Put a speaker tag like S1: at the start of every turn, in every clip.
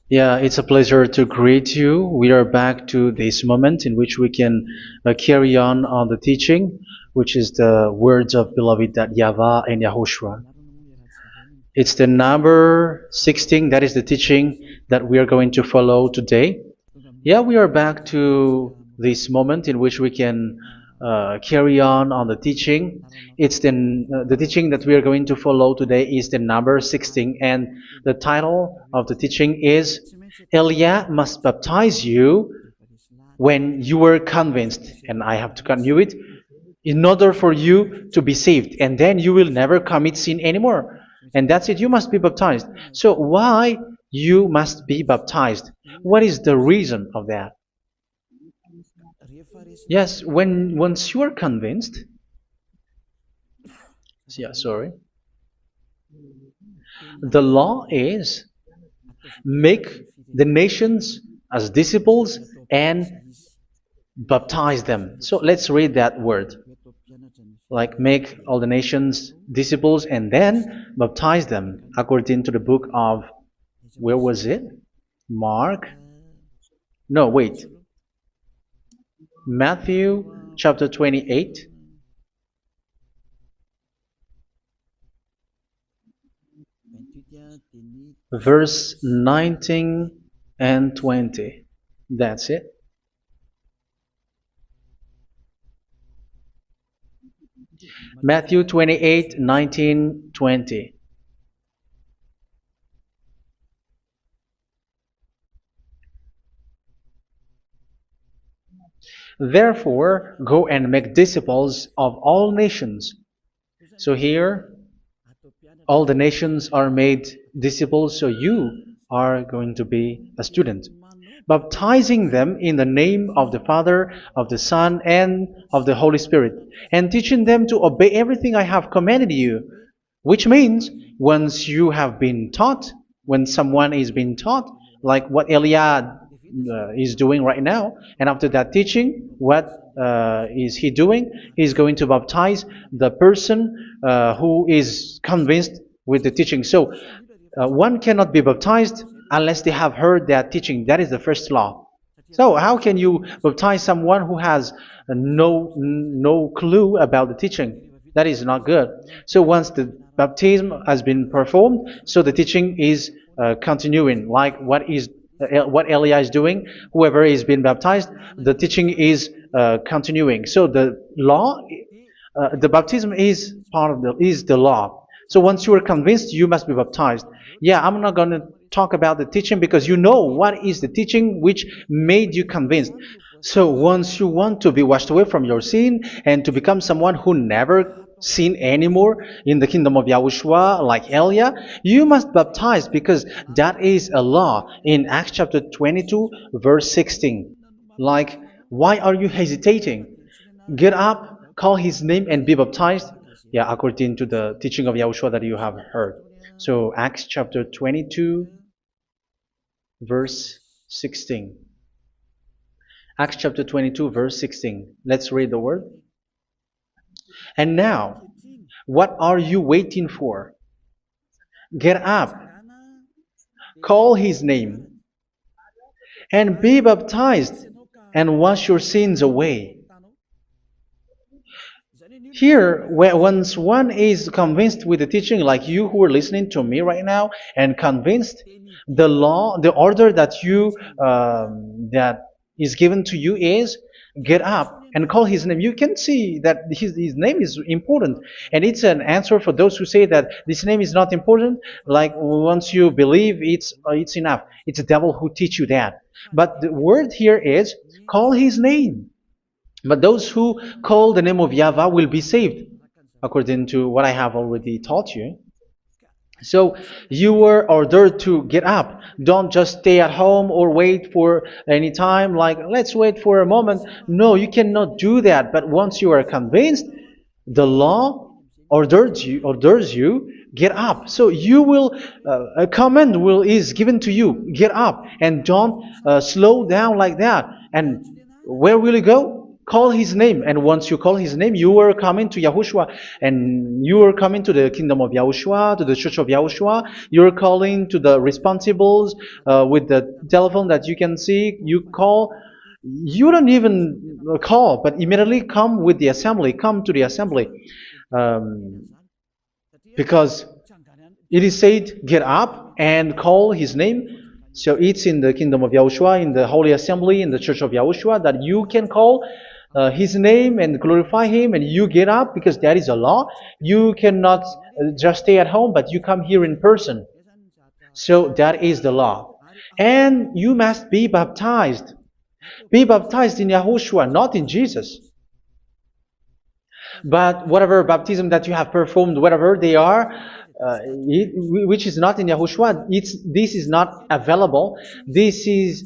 S1: Yeah, it's a pleasure to greet you. We are back to this moment in which we can carry on the teaching, which is the words of beloved that YAHVAH and YAHOSHUA. It's the number 16, that is the teaching that we are going to follow today. Yeah, we are back to this moment in which we can carry on the teaching. It's the teaching that we are going to follow today is the number 16, and the title of the teaching is Elia must baptize you when you were convinced, and I have to continue it, in order for you to be saved, and then you will never commit sin anymore. And that's it, you must be baptized. So why you must be baptized? What is the reason of that? Yes, once you are convinced, yeah, sorry, the law is make the nations as disciples and baptize them. So let's read that word. Like make all the nations disciples and then baptize them according to the book of, where was it? Mark? No, wait. Matthew chapter 28. Verse 19 and 20. That's it. Matthew 28, 19, 20. Therefore, go and make disciples of all nations. So here, all the nations are made disciples, so you are going to be a student. Baptizing them in the name of the Father, of the Son, and of the Holy Spirit, and teaching them to obey everything I have commanded you. Which means, once you have been taught, when someone is being taught, like what Elia is doing right now, and after that teaching, what is he doing? He's going to baptize the person who is convinced with the teaching. So one cannot be baptized unless they have heard that teaching. That is the first law. So how can you baptize someone who has no clue about the teaching? That is not good. So once the baptism has been performed, so the teaching is continuing, like what Elia is doing. Whoever is being baptized, the teaching is continuing. So the law, the baptism is part of the law. So once you are convinced, you must be baptized. Yeah, I'm not going to talk about the teaching because you know what is the teaching which made you convinced. So once you want to be washed away from your sin and to become someone who never sin anymore in the kingdom of Yahushua, like Elia, you must baptize because that is a law in Acts chapter 22, verse 16. Like, why are you hesitating? Get up, call his name, and be baptized. Yeah, according to the teaching of Yahushua that you have heard. So Acts chapter 22, verse 16. Acts chapter 22, verse 16. Let's read the word. And now, what are you waiting for? Get up, call his name, and be baptized, and wash your sins away. Here, once one is convinced with the teaching, like you who are listening to me right now, and convinced, the law, the order that that is given to you is get up and call his name. You can see that his name is important, and it's an answer for those who say that this name is not important. Like once you believe, it's enough. It's the devil who teach you that. But the word here is call his name. But those who call the name of YAHVAH will be saved, according to what I have already taught you. So you were ordered to get up. Don't just stay at home or wait for any time, like let's wait for a moment. No, you cannot do that. But once you are convinced, the law orders you get up. So you will a command is given to you, get up, and don't slow down like that. And where will you go? call his name. And once you call his name, you are coming to Yahushua. And you are coming to the kingdom of Yahushua, to the church of Yahushua. You're calling to the responsibles with the telephone that you can see. You call. You don't even call, but immediately come with the assembly. Come to the assembly. Um, because it is said, get up and call his name. So it's in the kingdom of Yahushua, in the holy assembly, in the church of Yahushua, that you can call his name and glorify him, and you get up because that is a law. You cannot just stay at home, but you come here in person. So that is the law. And you must be baptized. Be baptized in Yahushua, not in Jesus. But whatever baptism that you have performed, whatever they are, which is not in Yahushua, this is not available. This is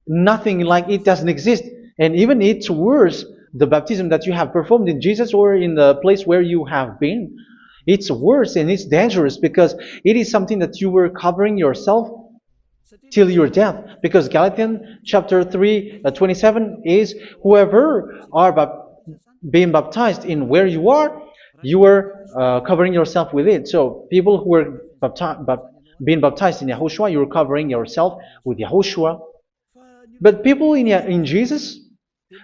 S1: nothing, like it doesn't exist. And even it's worse, the baptism that you have performed in Jesus or in the place where you have been. It's worse and it's dangerous because it is something that you were covering yourself till your death. Because Galatians chapter 3, 27 is, whoever are being baptized in where you are covering yourself with it. So people who were being baptized in Yahushua, you're covering yourself with Yahushua. But people in Jesus,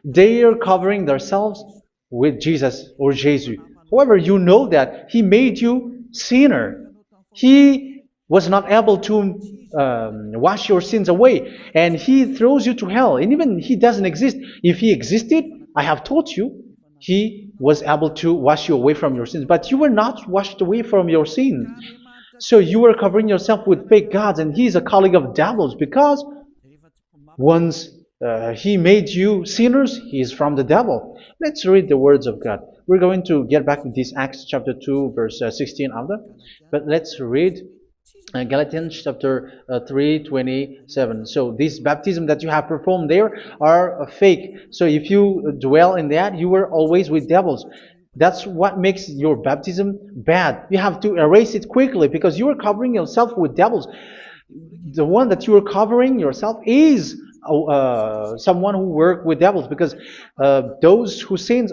S1: they are covering themselves with Jesus or Jesus. However, you know that He made you sinner. He was not able to wash your sins away, and He throws you to hell. And even He doesn't exist. If He existed, I have taught you, He was able to wash you away from your sins. But you were not washed away from your sins. So you were covering yourself with fake gods, and He is a colleague of devils, because once He made you sinners, He is from the devil. Let's read the words of God. We're going to get back to this Acts chapter 2, verse 16 after. But let's read Galatians chapter 3, 27. So this baptism that you have performed there are fake. So if you dwell in that, you were always with devils. That's what makes your baptism bad. You have to erase it quickly because you are covering yourself with devils. The one that you are covering yourself is someone who worked with devils, because those who sin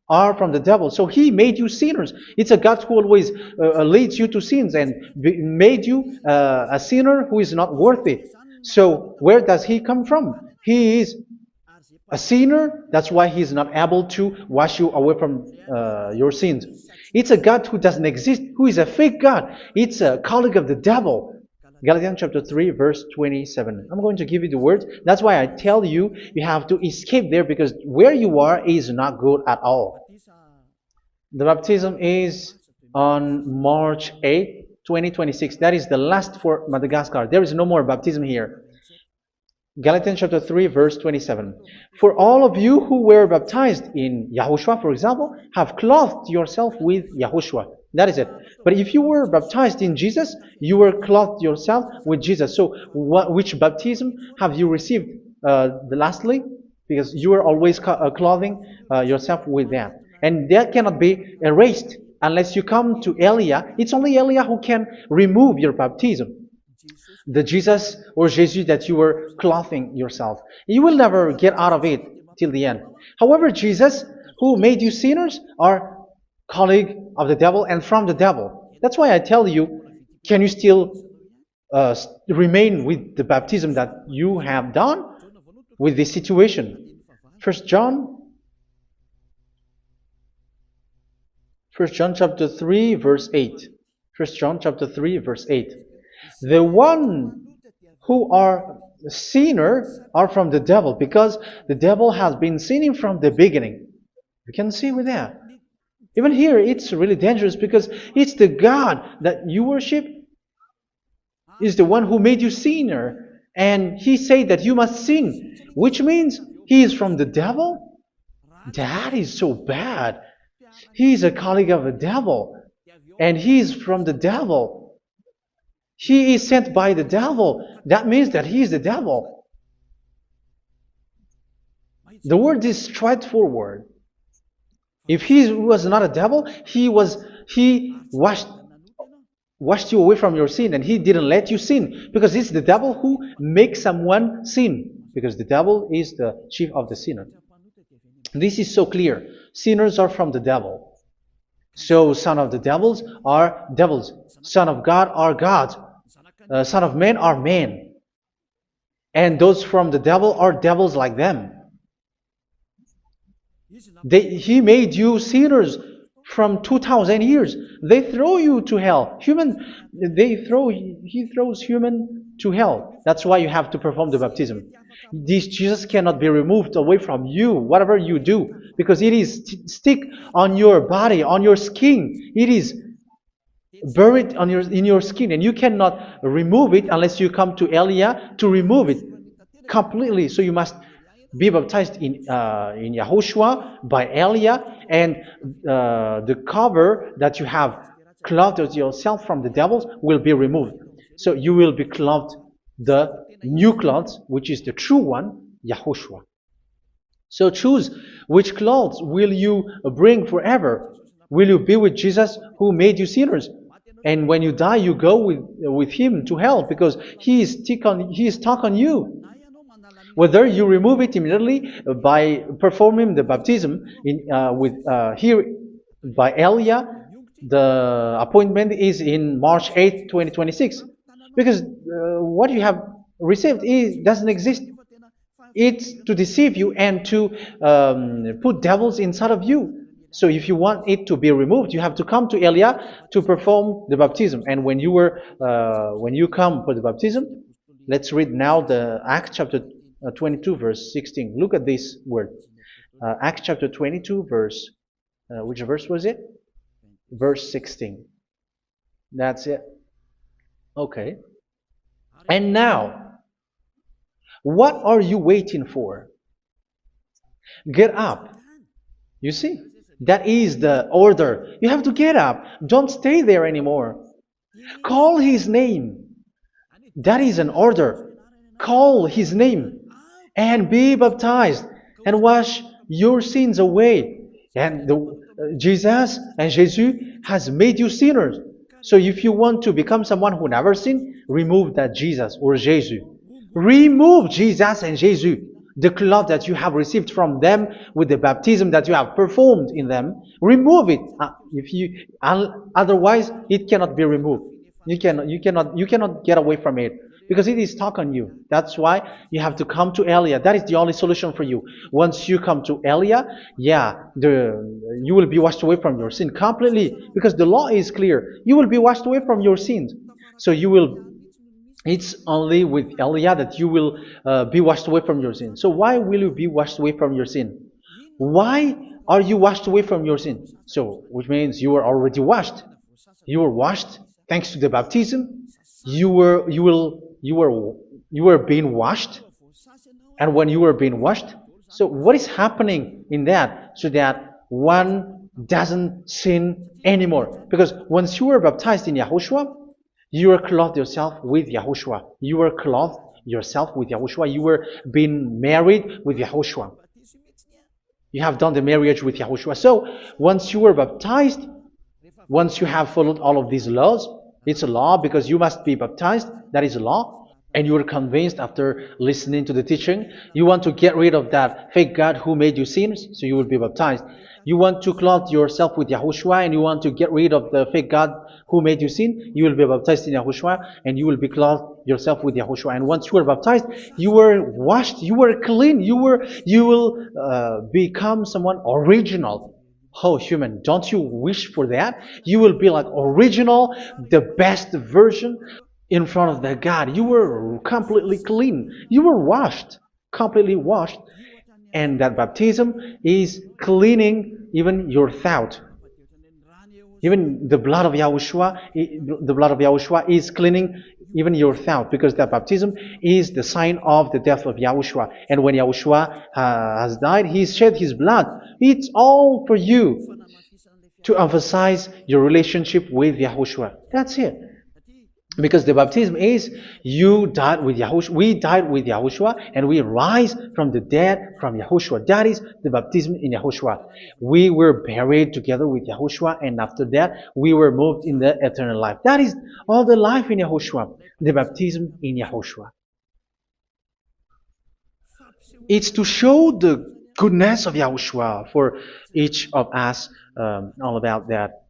S1: are from the devil. So He made you sinners. It's a God who always leads you to sins and made you a sinner who is not worthy. So where does He come from? He is a sinner. That's why He is not able to wash you away from your sins. It's a God who doesn't exist, who is a fake God. It's a colleague of the devil. Galatians chapter 3, verse 27. I'm going to give you the words. That's why I tell you, you have to escape there, because where you are is not good at all. The baptism is on March 8, 2026. That is the last for Madagascar. There is no more baptism here. Galatians chapter 3, verse 27. For all of you who were baptized in Yahushua, for example, have clothed yourself with Yahushua. That is it. But if you were baptized in Jesus, you were clothed yourself with Jesus. So which baptism have you received lastly? Because you are always clothing yourself with that. And that cannot be erased unless you come to Elia. It's only Elia who can remove your baptism. The Jesus or Jesus that you were clothing yourself. You will never get out of it till the end. However, Jesus, who made you sinners, are colleague of the devil and from the devil. That's why I tell you, can you still remain with the baptism that you have done with this situation? First John chapter 3, verse 8. First John chapter 3, verse 8. The one who are sinner are from the devil, because the devil has been sinning from the beginning. You can see with that. Even here, it's really dangerous, because it's the God that you worship is the one who made you sinner, and He said that you must sin, which means He is from the devil. That is so bad. He is a colleague of the devil, and He is from the devil. He is sent by the devil. That means that He is the devil. The word is straightforward. If He was not a devil, He washed you away from your sin, and He didn't let you sin, because it's the devil who makes someone sin, because the devil is the chief of the sinner. This is so clear. Sinners are from the devil. So son of the devils are devils. Son of God are gods. Son of men are men. And those from the devil are devils like them. He made you sinners from 2,000 years. They throw you to hell. He throws human to hell. That's why you have to perform the baptism. This Jesus cannot be removed away from you, whatever you do, because it is stick on your body, on your skin. It is buried in your skin, and you cannot remove it unless you come to Elia to remove it completely. So you must be baptized in YAHOSHUA by Elia, and the cover that you have clothed yourself from the devils will be removed. So you will be clothed the new clothes, which is the true one, YAHOSHUA. So choose which clothes will you bring forever. Will you be with Jesus who made you sinners? And when you die, you go with him to hell because he is stuck on you. Whether you remove it immediately by performing the baptism here by Elia, the appointment is in March 8, 2026. Because what you have received doesn't exist. It's to deceive you and to put devils inside of you. So if you want it to be removed, you have to come to Elia to perform the baptism. And when you come for the baptism, let's read now the Acts chapter 22 verse 16. Look at this word. Acts chapter 22 verse, which verse was it? Verse 16. That's it. Okay. And now, what are you waiting for? Get up. You see, that is the order. You have to get up. Don't stay there anymore. Call his name. That is an order. Call his name and be baptized and wash your sins away. And Jesus has made you sinners. So if you want to become someone who never sinned, remove that Jesus or Jesus. Remove Jesus and Jesus, the cloth that you have received from them with the baptism that you have performed in them. Remove it. Otherwise, it cannot be removed. You cannot get away from it because it is stuck on you. That's why you have to come to Elia. That is the only solution for you. Once you come to Elia, you will be washed away from your sin completely because the law is clear. You will be washed away from your sins. So it's only with Elia that you will be washed away from your sin. So why will you be washed away from your sin? Why are you washed away from your sin? So, which means you are already washed. You were washed thanks to the baptism. You were being washed. And when you were being washed, so what is happening in that? So that one doesn't sin anymore. Because once you were baptized in YAHOSHUA, you were clothed yourself with YAHOSHUA. You were clothed yourself with YAHOSHUA. You were being married with YAHOSHUA. You have done the marriage with YAHOSHUA. So once you were baptized, once you have followed all of these laws, it's a law because you must be baptized. That is a law. And you are convinced after listening to the teaching, you want to get rid of that fake God who made you sinners, so you will be baptized. You want to clothe yourself with YAHOSHUA and you want to get rid of the fake God who made you sin, you will be baptized in YAHOSHUA and you will be clothed yourself with YAHOSHUA. And once you are baptized, you were washed, you were clean, you will become someone original. Oh, human, don't you wish for that? You will be like original, the best version in front of the God. You were completely clean. You were washed, completely washed. And that baptism is cleaning even your thought. Even the blood of YAHOSHUA is cleaning even your thought, because that baptism is the sign of the death of YAHOSHUA. And when YAHOSHUA has died, he shed his blood. It's all for you to emphasize your relationship with YAHOSHUA. That's it. Because the baptism is you died with YAHOSHUA, we died with YAHOSHUA, and we rise from the dead from YAHOSHUA. That is the baptism in YAHOSHUA. We were buried together with YAHOSHUA, and after that we were moved in the eternal life. That is all the life in YAHOSHUA, the baptism in YAHOSHUA. It's to show the goodness of Yahushua for each of us, all about that.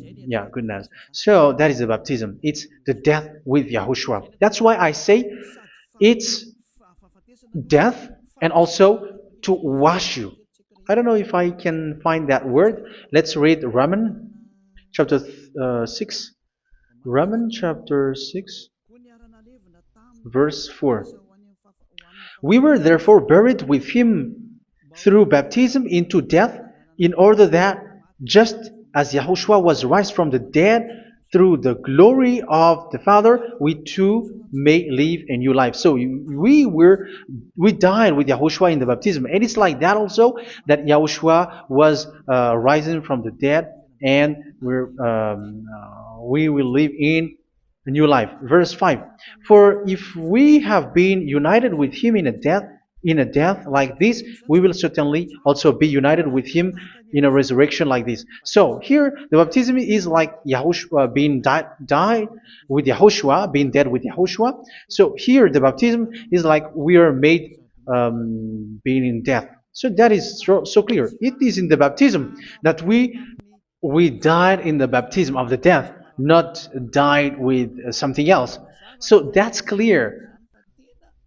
S1: Yeah, goodness. So that is the baptism. It's the death with Yahushua. That's why I say it's death and also to wash you. I don't know if I can find that word. Let's read Romans chapter 6. Romans chapter 6, verse 4. We were therefore buried with him through baptism into death, in order that, just as Yahushua was raised from the dead through the glory of the Father, we too may live a new life. So we died with Yahushua in the baptism, and it's like that also that Yahushua was rising from the dead, and we will live in a new life. Verse 5. For if we have been united with him in a death like this, we will certainly also be united with him in a resurrection like this. So here the baptism is like Yahushua being died with Yahushua, being dead with Yahushua. So here the baptism is like we are made being in death. So that is so clear. It is in the baptism that we died in the baptism of the death, not died with something else. So that's clear.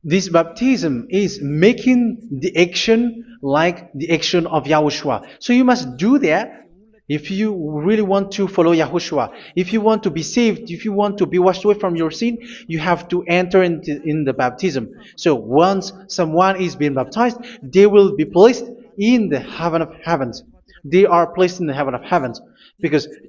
S1: This baptism is making the action like the action of Yahushua. So you must do that if you really want to follow Yahushua. If you want to be saved, if you want to be washed away from your sin, you have to enter in the baptism. So once someone is being baptized, they will be placed in the heaven of heavens. They are placed in the heaven of heavens,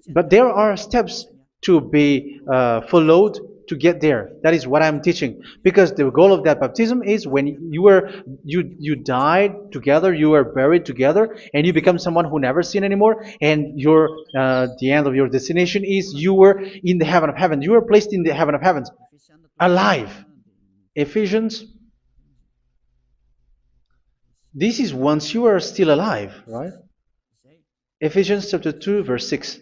S1: but there are steps to be followed to get there. That is what I'm teaching, because the goal of that baptism is when you died together, you were buried together, and you become someone who never sin anymore, and the end of your destination is you were in the heaven of heaven. You were placed in the heaven of heavens, alive. Ephesians. This is once you are still alive, right? Ephesians chapter 2, verse 6.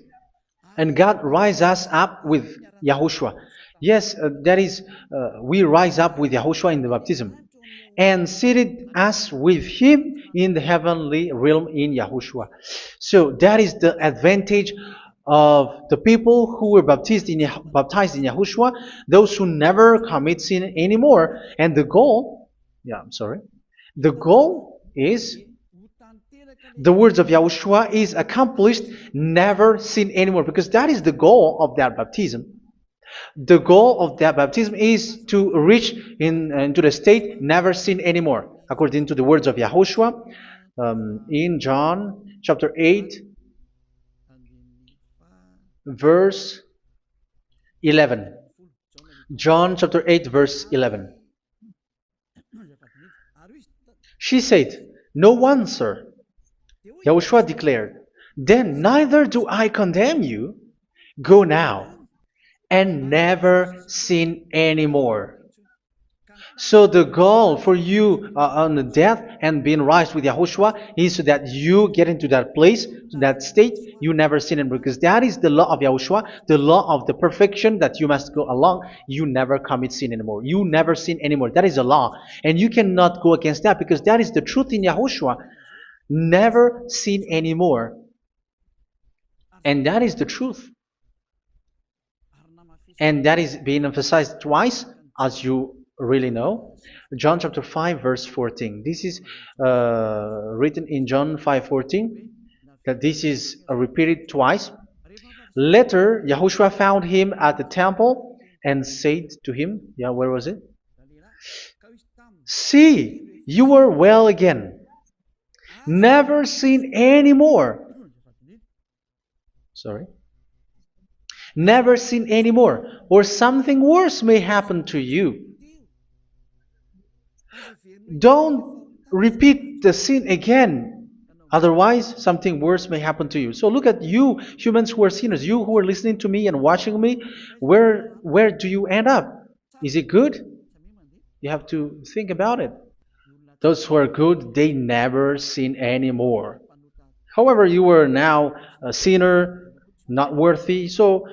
S1: And God rise us up with Yahushua. Yes, that is, we rise up with Yahushua in the baptism. And seated us with him in the heavenly realm in Yahushua. So that is the advantage of the people who were baptized in Yahushua, those who never commit sin anymore. And the goal, the goal is the words of Yahushua is accomplished, never sin anymore, because that is the goal of that baptism. The goal of that baptism is to reach into the state never sin anymore, according to the words of Yahushua in John chapter 8, verse 11. John chapter 8, verse 11. She said, "No one, sir." Yahushua declared, "Then neither do I condemn you. Go now and never sin anymore." So the goal for you on the death and being raised with Yahushua is so that you get into that place, that state, you never sin anymore. Because that is the law of Yahushua, the law of the perfection that you must go along. You never commit sin anymore. You never sin anymore. That is a law. And you cannot go against that, because that is the truth in Yahushua. Never sin anymore. And that is the truth. And that is being emphasized twice, as you really know. John chapter 5, verse 14. This is written in John 5:14. That this is repeated twice. Later, Yahushua found him at the temple and said to him, where was it? "See, you are well again. Never sin anymore." Never sin anymore, or something worse may happen to you. Don't repeat the sin again. Otherwise, something worse may happen to you. So look at you, humans who are sinners, you who are listening to me and watching me. Where do you end up? Is it good? You have to think about it. Those who are good, they never sin anymore. However, you are now a sinner, not worthy, so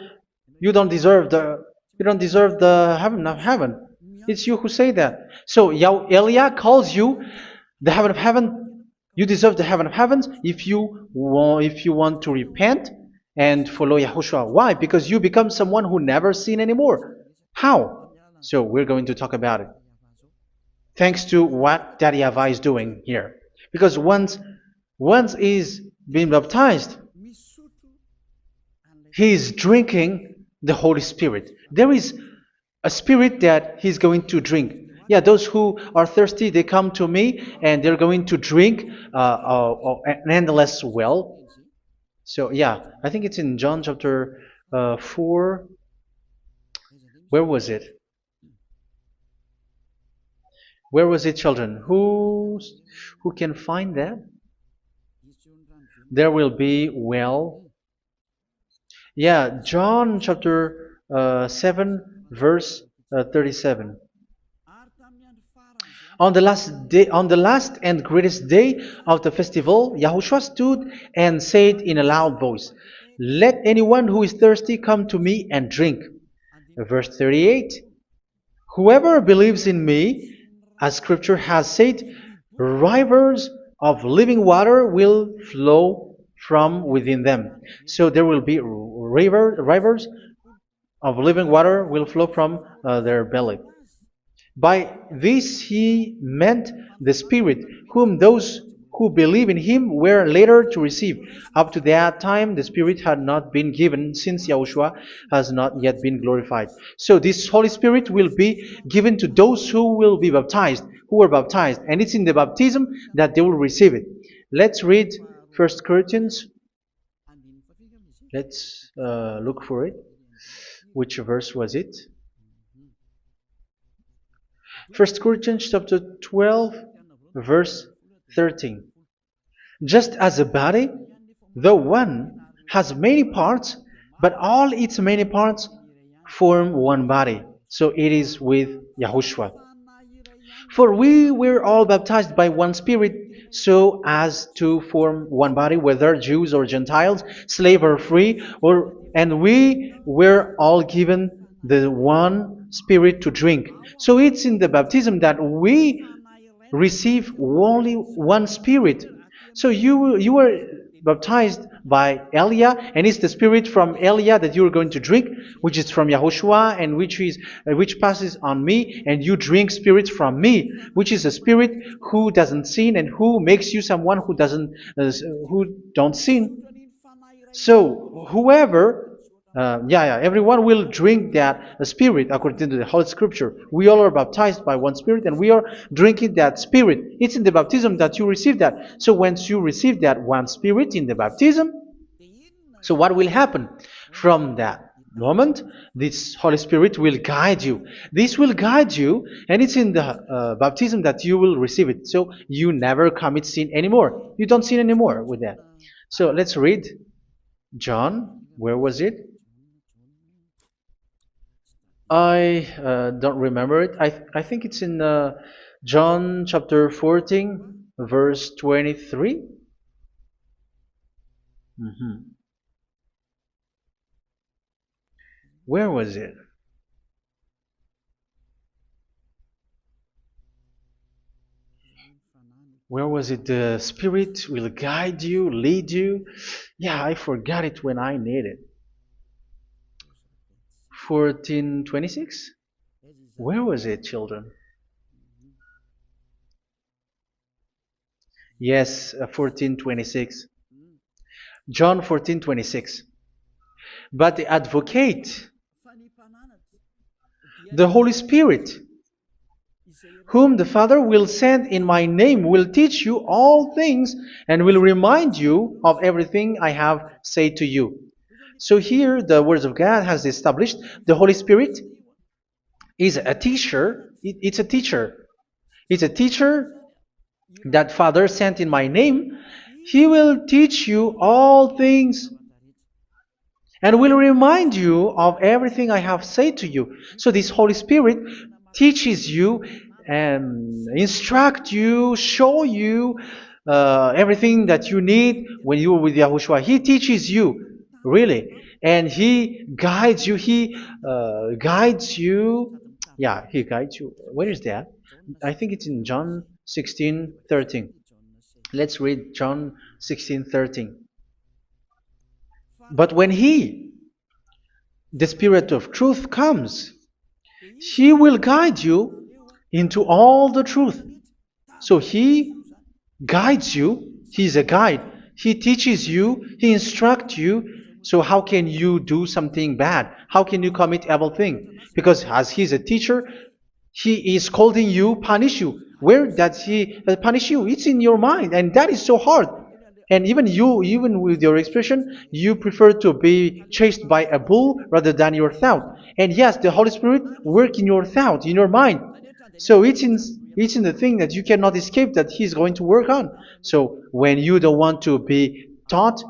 S1: you don't deserve the heaven of heaven. It's you who say that. So Eliah calls you the heaven of heaven You deserve the heaven of heavens if you want to repent and follow Yahushua. Why? Because you become someone who never sin anymore. How? So we're going to talk about it. Thanks to what Daddy YAHVAH is doing here. Because once he's been baptized, he is drinking the Holy Spirit. There is a spirit that he's going to drink. Yeah, those who are thirsty, they come to me and they're going to drink an endless well. So yeah, I think it's in John chapter 4. Where was it? Where was it, children? Who can find that? There will be well. Yeah, John chapter 7, verse 37. On the last and greatest day of the festival, Yahushua stood and said in a loud voice, "Let anyone who is thirsty come to me and drink." Verse 38, "Whoever believes in me, as scripture has said, rivers of living water will flow from within them." So there will be rivers of living water will flow from their belly. By this he meant the Spirit, whom those who believe in him were later to receive. Up to that time, the Spirit had not been given, since Yahushua has not yet been glorified. So this Holy Spirit will be given to those who will be baptized, who were baptized, and it's in the baptism that they will receive it. Let's read 1 Corinthians. Let's look for it. Which verse was it? 1 Corinthians chapter 12, verse 13. Just as a body, though one, has many parts, but all its many parts form one body. So it is with Yahushua. For we were all baptized by one Spirit, so as to form one body, whether Jews or Gentiles, slave or free, and we were all given the one Spirit to drink. So it's in the baptism that we receive only one Spirit. So you were baptized by Elia, and it's the Spirit from Elia that you are going to drink, which is from Yahushua, and which passes on me, and you drink Spirit from me, which is a Spirit who doesn't sin and who makes you someone who don't sin. So whoever, everyone will drink that Spirit according to the Holy Scripture. We all are baptized by one Spirit, and we are drinking that Spirit. It's in the baptism that you receive that. So once you receive that one Spirit in the baptism, so what will happen? From that moment, this Holy Spirit will guide you. This will guide you, and it's in the baptism that you will receive it. So you never commit sin anymore. You don't sin anymore with that. So let's read John. Where was it? I don't remember it. I think it's in John chapter 14, verse 23. Where was it? Where was it? The Spirit will guide you, lead you. Yeah, I forgot it when I need it. 14:26? Where was it, children? Yes, 14:26. John 14:26. But the Advocate, the Holy Spirit, whom the Father will send in my name, will teach you all things and will remind you of everything I have said to you. So here the Word of God has established the Holy Spirit is a teacher. It's a teacher. It's a teacher that Father sent in my name. He will teach you all things and will remind you of everything I have said to you. So this Holy Spirit teaches you and instruct you, show you everything that you need when you are with Yahushua. He teaches you, really. And He guides you. He guides you. Yeah, He guides you. Where is that? I think it's in John 16:13. Let's read John 16:13. But when He, the Spirit of truth, comes, He will guide you into all the truth. So He guides you. He's a guide. He teaches you. He instructs you. So how can you do something bad? How can you commit evil thing? Because as He's a teacher, He is scolding you, punish you. Where does He punish you? It's in your mind, and that is so hard. And even you, even with your expression, you prefer to be chased by a bull rather than your thought. And yes, the Holy Spirit work in your thought, in your mind. So it's in the thing that you cannot escape that He's going to work on. So when you don't want to be taught,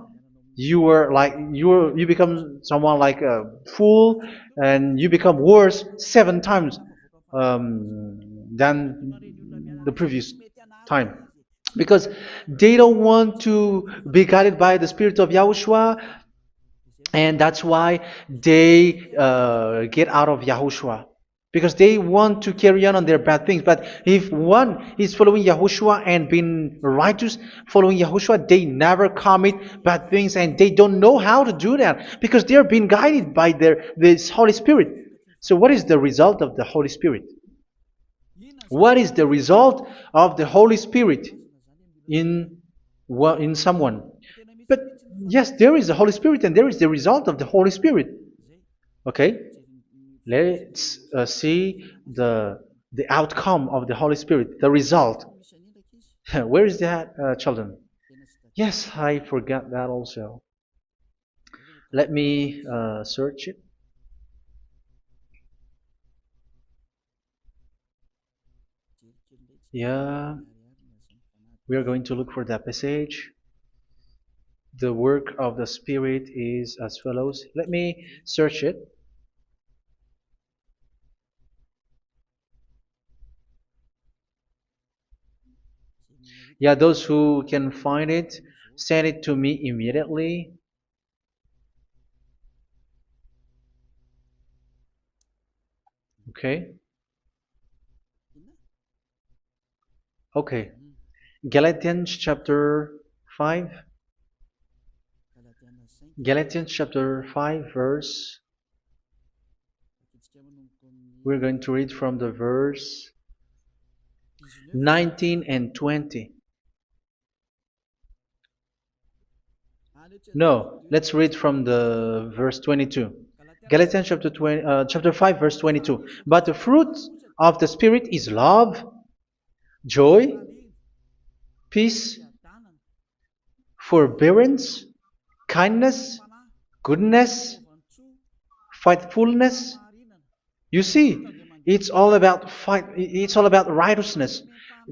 S1: you become someone like a fool, and you become worse 7 times than the previous time, because they don't want to be guided by the Spirit of Yahushua, and that's why they get out of Yahushua, because they want to carry on their bad things. But if one is following Yahushua and being righteous, following Yahushua, they never commit bad things, and they don't know how to do that because they are being guided by this Holy Spirit. So what is the result of the Holy Spirit? What is the result of the Holy Spirit in someone? But yes, there is the Holy Spirit, and there is the result of the Holy Spirit. Okay, let's see the outcome of the Holy Spirit, the result. Where is that, children? Yes, I forgot that also. Let me search it. Yeah, we are going to look for that passage. The work of the Spirit is as follows. Let me search it. Yeah, those who can find it, send it to me immediately. Okay. Okay. Galatians chapter 5. Galatians chapter 5 verse. We're going to read from the verse 19 and 20. No, let's read from the verse 22. Galatians chapter 5 verse 22. But the fruit of the Spirit is love, joy, peace, forbearance, kindness, goodness, faithfulness. You see, it's all about fight. It's all about righteousness,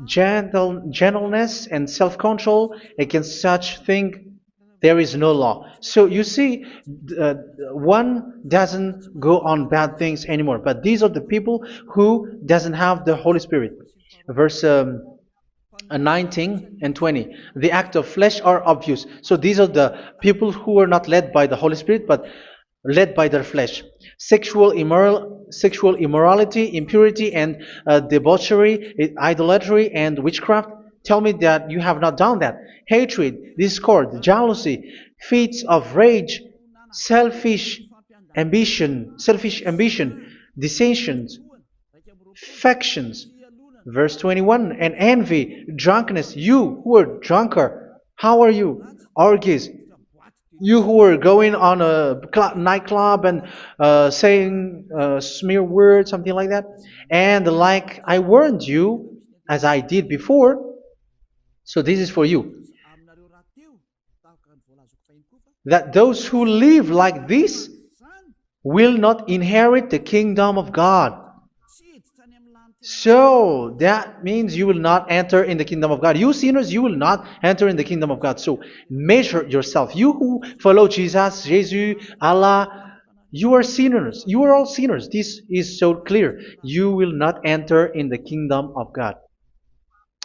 S1: gentleness, and self-control. Against such thing, there is no law. So you see, uh, one doesn't go on bad things anymore. But these are the people who doesn't have the Holy Spirit. Verse 19 and 20. The act of flesh are obvious. So these are the people who are not led by the Holy Spirit, but led by their flesh. Sexual immorality, impurity, and debauchery, idolatry, and witchcraft. Tell me that you have not done that. Hatred, discord, jealousy, fits of rage, selfish ambition, dissensions, factions. Verse 21, and envy, drunkenness. You who are drunkard, how are you? Orgies. You who are going on a nightclub and saying smear words, something like that. And like I warned you, as I did before, so this is for you, that those who live like this will not inherit the kingdom of God. So that means you will not enter in the kingdom of God. You sinners, you will not enter in the kingdom of God. So measure yourself. You who follow Jesus, Allah, you are sinners. You are all sinners. This is so clear. You will not enter in the kingdom of God.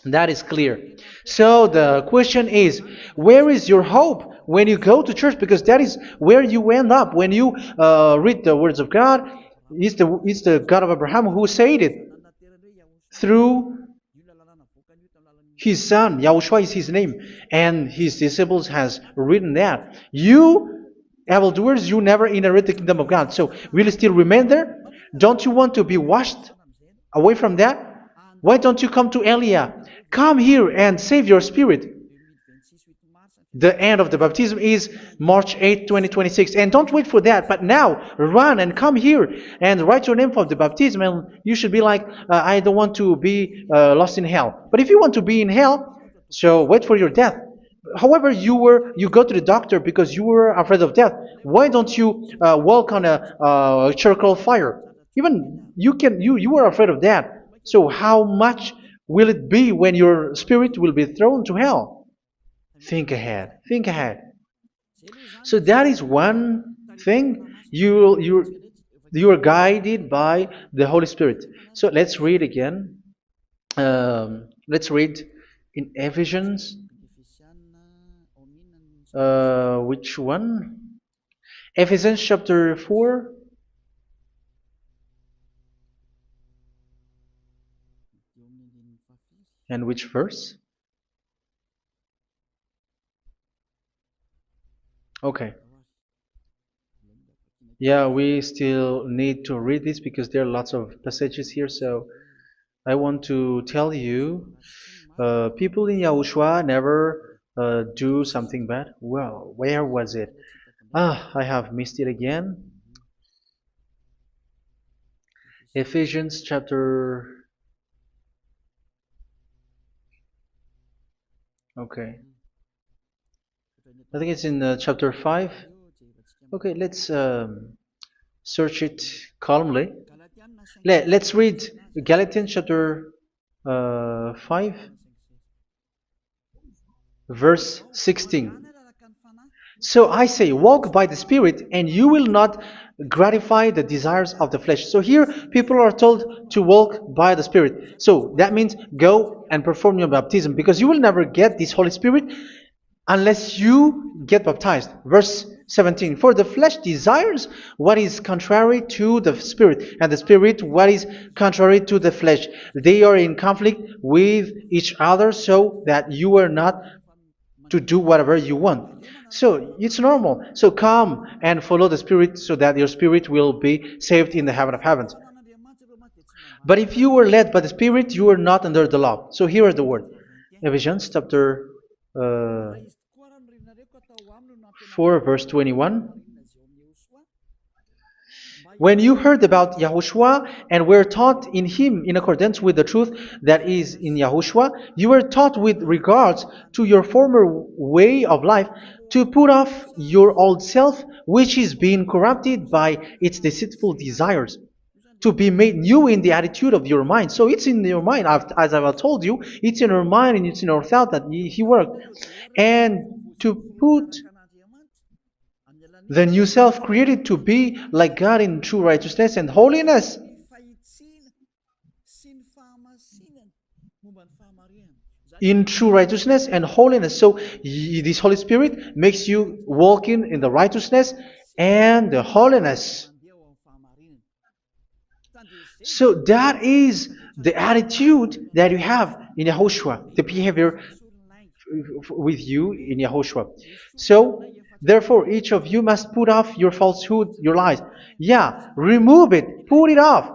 S1: That is clear. So the question is, where is your hope when you go to church? Because that is where you end up when you read the words of God. It's the God of Abraham who said it through His son, Yahushua is his name, and his disciples has written that. You, evildoers, you never inherit the kingdom of God. So, will you still remain there? Don't you want to be washed away from that? Why don't you come to Elia? Come here and save your spirit. The end of the baptism is March 8th, 2026. And don't wait for that, but now run and come here and write your name for the baptism. And you should be like, I don't want to be lost in hell. But if you want to be in hell, so wait for your death. However, you go to the doctor because you were afraid of death. Why don't you walk on a charcoal fire? Even you were afraid of that. So how much will it be when your spirit will be thrown to hell? Think ahead. Think ahead. So that is one thing. You are guided by the Holy Spirit. So let's read again. Let's read in Ephesians. Which one? Ephesians chapter 4. And which verse? Okay. Yeah, we still need to read this because there are lots of passages here. So I want to tell you, people in Yahushua never do something bad. Well, where was it? I have missed it again. Ephesians chapter. Okay. I think it's in chapter 5. Okay, let's search it calmly. Let's read Galatians chapter 5, verse 16. So I say, walk by the Spirit, and you will not gratify the desires of the flesh. So here, people are told to walk by the Spirit. So that means go and perform your baptism, because you will never get this Holy Spirit unless you get baptized. Verse 17. For the flesh desires what is contrary to the Spirit, and the Spirit what is contrary to the flesh. They are in conflict with each other, so that you are not to do whatever you want. So it's normal. So come and follow the Spirit, so that your spirit will be saved in the heaven of heavens. But if you were led by the Spirit, you are not under the law. So here is the word. Ephesians chapter 4, verse 21. When you heard about Yahushua and were taught in him in accordance with the truth that is in Yahushua, you were taught with regards to your former way of life to put off your old self, which is being corrupted by its deceitful desires, to be made new in the attitude of your mind. So it's in your mind, as I've told you, it's in your mind and it's in your thought that he worked. And to put the new self created to be like God in true righteousness and holiness. In true righteousness and holiness. So this Holy Spirit makes you walk in the righteousness and the holiness. So that is the attitude that you have in Yahushua, the behavior with you in Yahushua. So therefore, each of you must put off your falsehood, your lies. Yeah, remove it, put it off.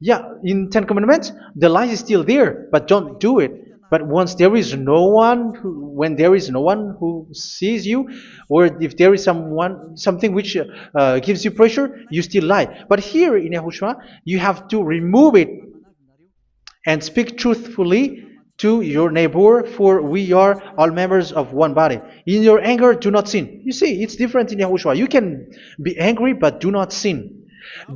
S1: Yeah, in Ten Commandments, the lies is still there, but don't do it. But once there is no one, when there is no one who sees you, or if there is something which gives you pressure, you still lie. But here in Yahushua, you have to remove it and speak truthfully to your neighbor, for we are all members of one body. In your anger, do not sin. You see, it's different in Yahushua. You can be angry, but do not sin.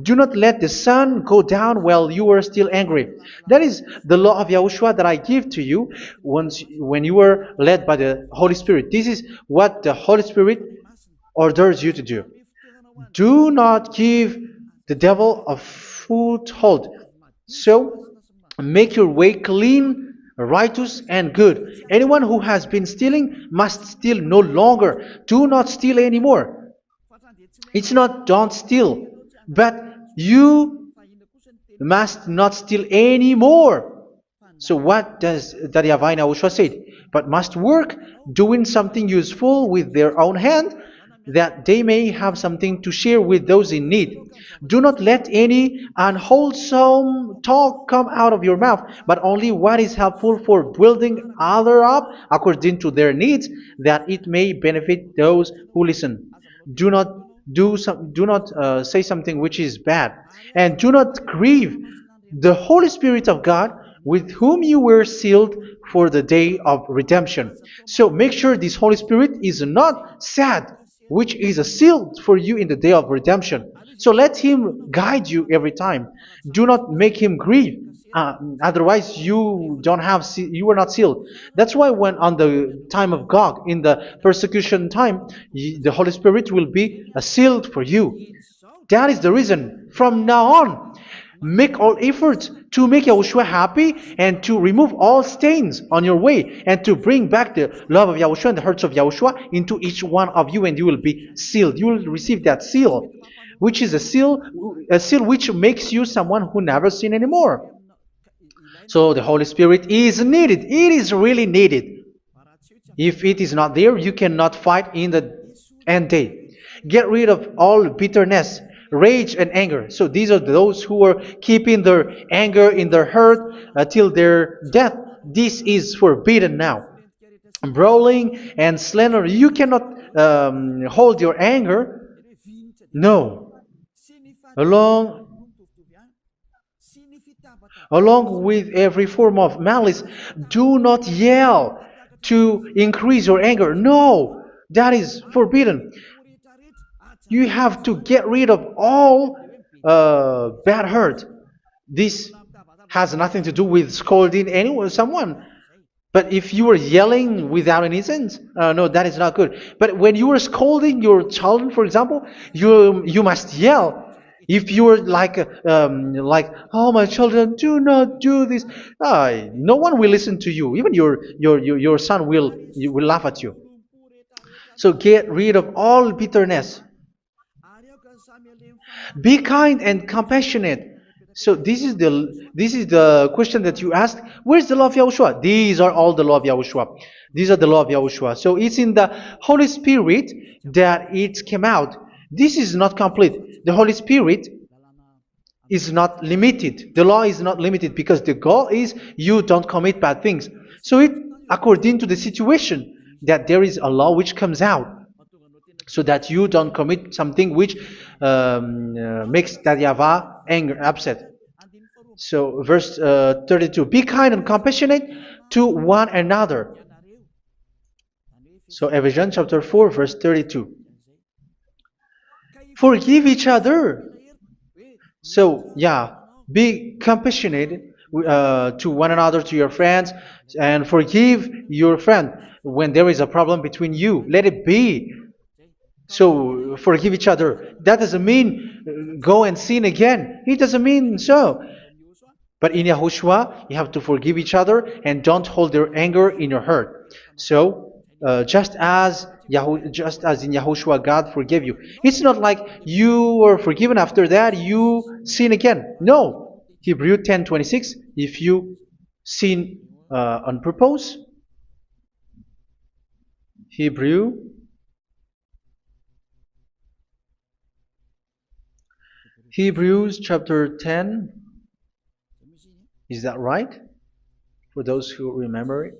S1: Do not let the sun go down while you are still angry. That is the law of Yahushua that I give to you when you were led by the Holy Spirit. This is what the Holy Spirit orders you to do. Do not give the devil a foothold. So, make your way clean, righteous, and good. Anyone who has been stealing must steal no longer. Do not steal anymore. It's not don't steal, but you must not steal anymore. So what does Daddy Yahweh YAHOSHUA say? But must work doing something useful with their own hand, that they may have something to share with those in need. Do not let any unwholesome talk come out of your mouth, but only what is helpful for building others up according to their needs, that it may benefit those who listen. Do not do not say something which is bad, and do not grieve the Holy Spirit of God, with whom you were sealed for the day of redemption. So make sure this Holy Spirit is not sad, which is a seal for you in the day of redemption. So let Him guide you every time. Do not make Him grieve. Otherwise, you don't have you are not sealed. That's why when on the time of God, in the persecution time, the Holy Spirit will be a sealed for you. That is the reason. From now on, make all efforts to make Yahushua happy and to remove all stains on your way and to bring back the love of Yahushua and the hearts of Yahushua into each one of you, and you will be sealed. You will receive that seal, which is a seal which makes you someone who never sin anymore. So the Holy Spirit is needed. It is really needed. If it is not there, you cannot fight in the end day. Get rid of all bitterness, rage, and anger. So these are those who are keeping their anger in their heart till their death. This is forbidden now. Brawling and slander. You cannot hold your anger. No. Along Along with every form of malice, do not yell to increase your anger. No, that is forbidden. You have to get rid of all bad hurt. This has nothing to do with scolding anyone, someone. But if you are yelling without any sense, no, that is not good. But when you are scolding your children, for example, you must yell. If you are like, oh my children, do not do this, no one will listen to you. Even your son will laugh at you. So get rid of all bitterness. Be kind and compassionate. So this is the question that you asked. Where's the law of Yahushua? These are all the law of Yahushua. These are the law of Yahushua. So it's in the Holy Spirit that it came out. This is not complete. The Holy Spirit is not limited. The law is not limited because the goal is you don't commit bad things. So it according to the situation that there is a law which comes out, so that you don't commit something which makes that YAHVAH anger, upset. So verse 32, be kind and compassionate to one another. So Ephesians chapter 4 verse 32. Forgive each other. So yeah, be compassionate to one another, to your friends, and forgive your friend when there is a problem between you. Let it be. So forgive each other. That doesn't mean go and sin again. It doesn't mean so. But in Yahushua, you have to forgive each other and don't hold your anger in your heart. So just as in Yahushua, God forgave you. It's not like you were forgiven after that you sin again. No. Hebrew 10:26. If you sin on purpose, Hebrews chapter 10. Is that right? For those who remember it.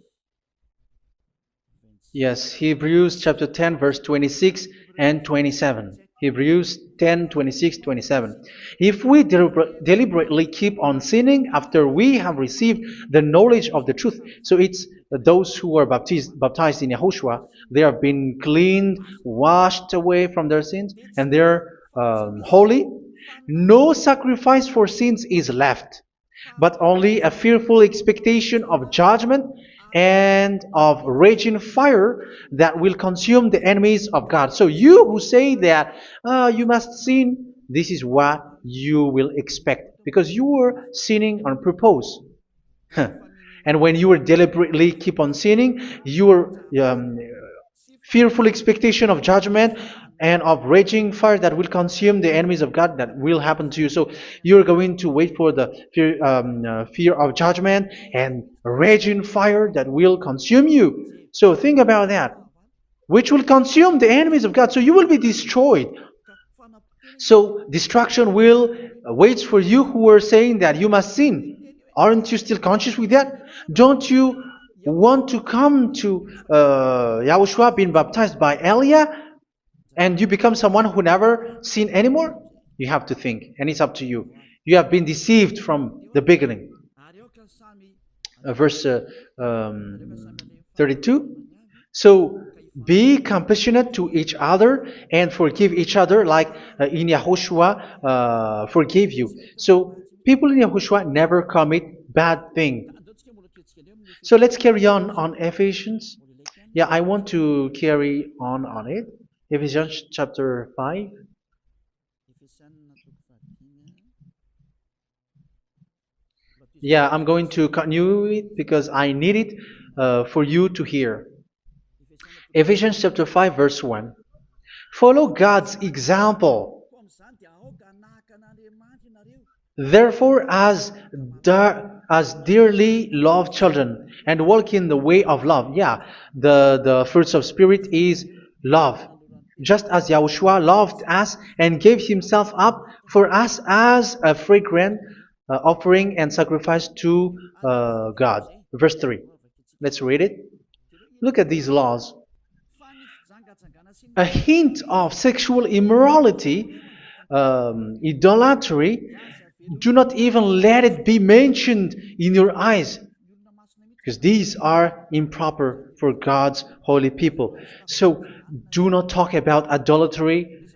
S1: Yes, Hebrews chapter 10 verse 26 and 27. Hebrews 10, 26, 27. If we deliberately keep on sinning after we have received the knowledge of the truth, so it's those who are baptized in Yahushua, they have been cleaned, washed away from their sins, and they're holy. No sacrifice for sins is left, but only a fearful expectation of judgment and of raging fire that will consume the enemies of God. So you who say that you must sin, this is what you will expect, because you were sinning on purpose. And when you deliberately keep on sinning, you are fearful expectation of judgment and of raging fire that will consume the enemies of God that will happen to you. So you're going to wait for the fear of judgment and raging fire that will consume you. So think about that, which will consume the enemies of God. So you will be destroyed. So destruction will wait for you who are saying that you must sin. Aren't you still conscious with that? Don't you want to come to Yahushua being baptized by Elia and you become someone who never sinned anymore? You have to think, and it's up to you. You have been deceived from the beginning. Verse 32. So be compassionate to each other and forgive each other like in Yahushua forgave you. So people in Yahushua never commit bad thing. So let's carry on Ephesians. Yeah, I want to carry on it. Ephesians chapter 5. Yeah, I'm going to continue it because I need it for you to hear. Ephesians chapter 5 verse 1. Follow God's example. Therefore, as dearly loved children, and walk in the way of love. Yeah, the fruits of spirit is love. Just as Yahushua loved us and gave himself up for us as a fragrant offering and sacrifice to God. Verse 3. Let's read it. Look at these laws. A hint of sexual immorality, idolatry, do not even let it be mentioned in your eyes, because these are improper for God's holy people. So do not talk about idolatry.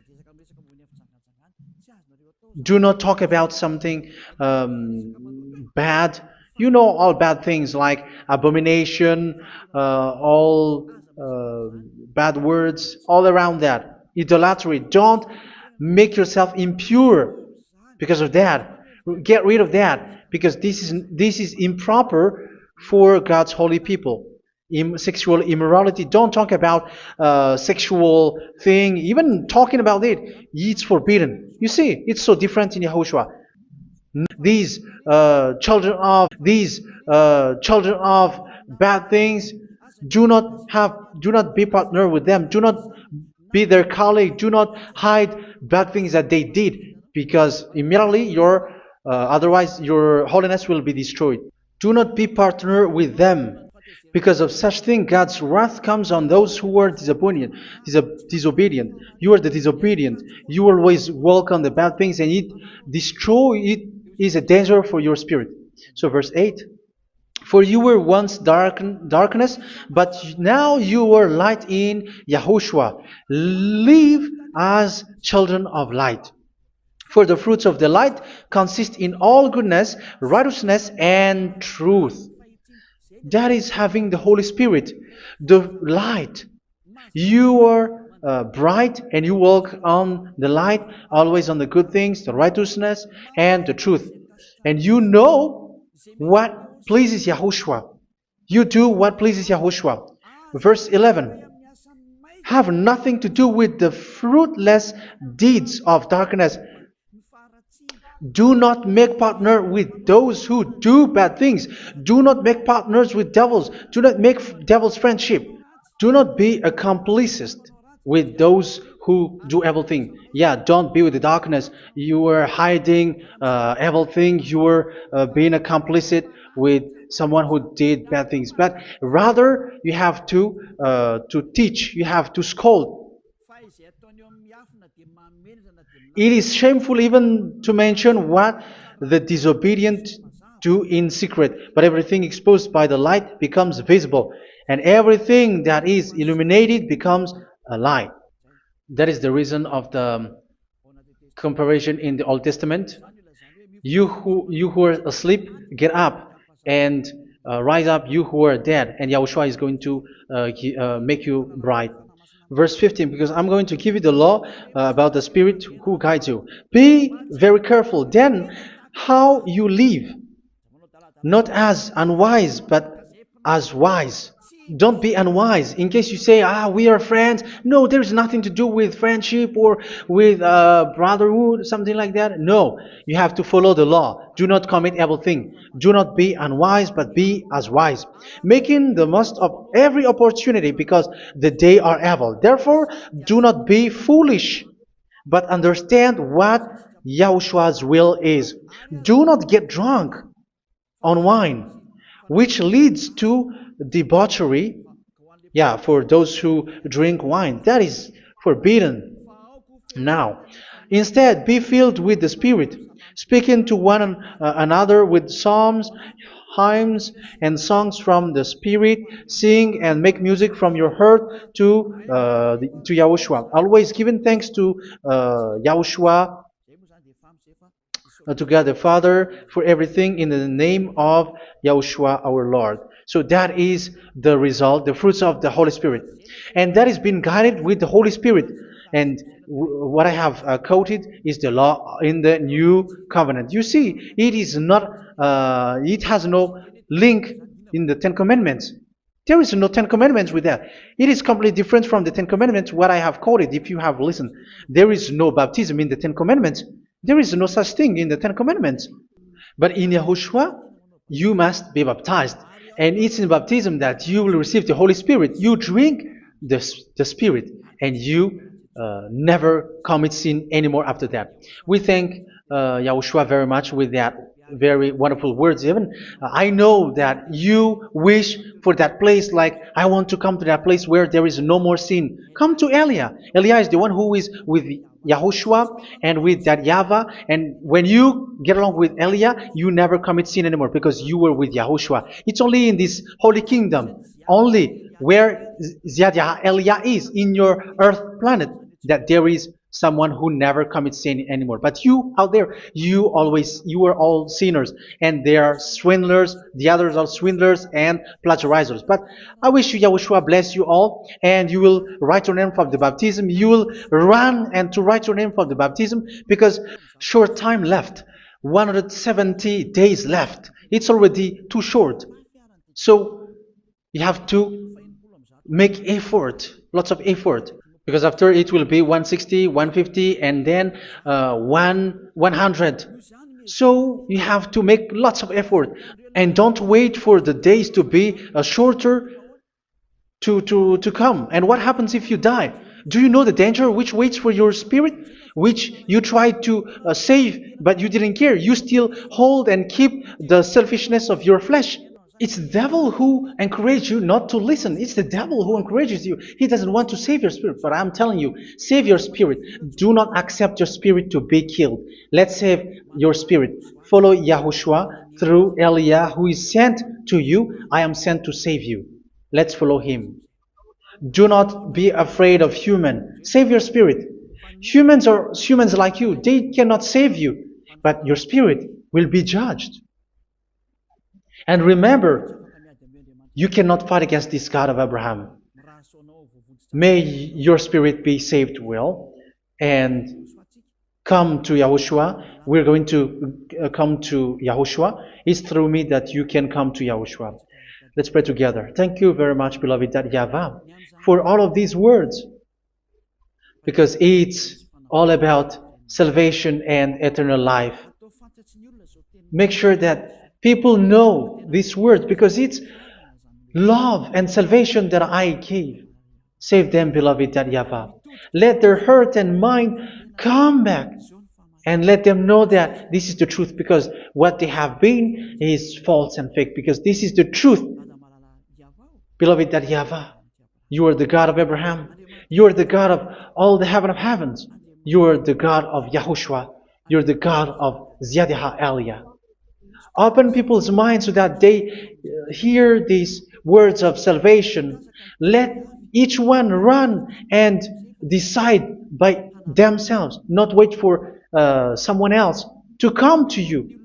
S1: Do not talk about something bad. You know all bad things like abomination, all bad words, all around that. Idolatry. Don't make yourself impure because of that. Get rid of that because this is improper for God's holy people. Sexual immorality. Don't talk about sexual thing. Even talking about it's forbidden. You see, it's so different in Yahushua. These children of bad things, do not be partner with them. Do not be their colleague. Do not hide bad things that they did, because immediately otherwise your holiness will be destroyed. Do not be partner with them. Because of such thing, God's wrath comes on those who are disobedient. You are the disobedient. You always walk on the bad things, and it is a danger for your spirit. So verse 8. For you were once darkness, but now you are light in Yahushua. Live as children of light. For the fruits of the light consist in all goodness, righteousness, and truth. That is having the Holy Spirit, the light. You are bright and you walk on the light, always on the good things, the righteousness, and the truth. And you know what pleases Yahushua. You do what pleases Yahushua. Verse 11. Have nothing to do with the fruitless deeds of darkness. Do not make partner with those who do bad things. Do not make partners with devils. Do not make devil's friendship. Do not be accomplices with those who do evil thing. Yeah, don't be with the darkness. You are hiding evil thing. You are being a complicit with someone who did bad things. But rather, you have to teach. You have to scold. It is shameful even to mention what the disobedient do in secret, but everything exposed by the light becomes visible, and everything that is illuminated becomes a light. That is the reason of the comparison in the Old Testament. You who are asleep, get up and rise up, you who are dead, and Yahushua is going to make you bright. Verse 15, because I'm going to give you the law about the Spirit who guides you. Be very careful then how you live, not as unwise, but as wise. Don't be unwise. In case you say, we are friends. No, there's nothing to do with friendship or with brotherhood, something like that. No, you have to follow the law. Do not commit evil thing. Do not be unwise, but be as wise, making the most of every opportunity because the day are evil. Therefore, do not be foolish, but understand what Yahushua's will is. Do not get drunk on wine, which leads to debauchery. Yeah, for those who drink wine, that is forbidden now. Instead, be filled with the Spirit, speaking to one another with psalms, hymns, and songs from the Spirit. Sing and make music from your heart to Yahushua. Always giving thanks to Yahushua, to God the Father for everything in the name of Yahushua our Lord. So that is the result, the fruits of the Holy Spirit. And that is being guided with the Holy Spirit. And what I have quoted is the law in the new covenant. You see, it is not, it has no link in the Ten Commandments. There is no Ten Commandments with that. It is completely different from the Ten Commandments, what I have quoted, if you have listened. There is no baptism in the Ten Commandments. There is no such thing in the Ten Commandments. But in Yahushua, you must be baptized. And it's in baptism that you will receive the Holy Spirit. You drink the Spirit, and you never commit sin anymore after that. We thank Yahushua very much with that very wonderful words. Even I know that you wish for that place, like I want to come to that place where there is no more sin. Come to Elia. Elia is the one who is with Yahushua and with that YAHVAH. And when you get along with Elia, you never commit sin anymore because you were with Yahushua. It's only in this holy kingdom, only where Ziyadah Elia is, in your earth planet, that there is someone who never commits sin anymore. But you out there, you are all sinners, and they are swindlers. The others are swindlers and plagiarizers. But I wish you, Yahushua, bless you all, and you will write your name for the baptism. You will run and to write your name for the baptism, because short time left, 170 days left. It's already too short. So you have to make effort, lots of effort, because after it will be 160, 150, and then 100. So you have to make lots of effort, and don't wait for the days to be shorter to come. And what happens if you die? Do you know the danger which waits for your spirit, which you tried to save, but you didn't care? You still hold and keep the selfishness of your flesh. It's the devil who encourages you not to listen. It's the devil who encourages you. He doesn't want to save your spirit. But I'm telling you, save your spirit. Do not accept your spirit to be killed. Let's save your spirit. Follow Yahushua through Elia, who is sent to you. I am sent to save you. Let's follow him. Do not be afraid of human. Save your spirit. Humans are humans like you. They cannot save you. But your spirit will be judged. And remember, you cannot fight against this God of Abraham. May your spirit be saved well and come to Yahushua. We're going to come to Yahushua. It's through me that you can come to Yahushua. Let's pray together. Thank you very much, beloved YAHVAH, for all of these words, because it's all about salvation and eternal life. Make sure that people know these words, because it's love and salvation that I gave. Save them, beloved YAHVAH. Let their heart and mind come back, and let them know that this is the truth, because what they have been is false and fake, because this is the truth. Beloved YAHVAH, you are the God of Abraham. You are the God of all the heaven of heavens. You are the God of Yahushua. You are the God of Ziyadah Elia. Open people's minds so that they hear these words of salvation. Let each one run and decide by themselves, not wait for someone else to come to you.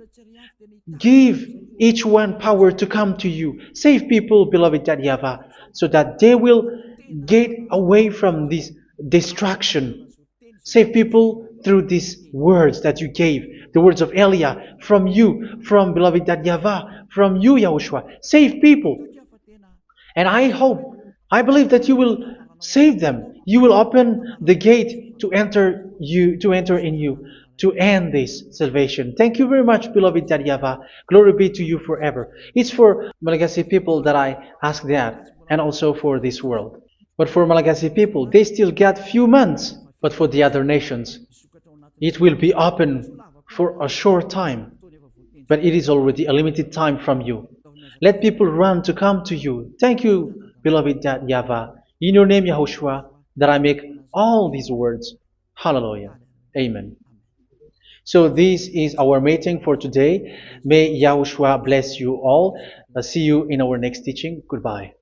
S1: Give each one power to come to you. Save people, beloved YAHVAH, so that they will get away from this destruction. Save people through these words that you gave, the words of Elia, from you, from beloved YAHVAH, from you, Yahushua. Save people. And I hope, I believe that you will save them. You will open the gate to enter in you, to end this salvation. Thank you very much, beloved Daddy Yava. Glory be to you forever. It's for Malagasy people that I ask that, and also for this world. But for Malagasy people, they still get few months. But for the other nations, it will be open for a short time, but it is already a limited time from you. Let people run to come to you. Thank you, beloved Yahweh. In your name, Yahushua, that I make all these words. Hallelujah. Amen. So this is our meeting for today. May Yahushua bless you all. See you in our next teaching. Goodbye.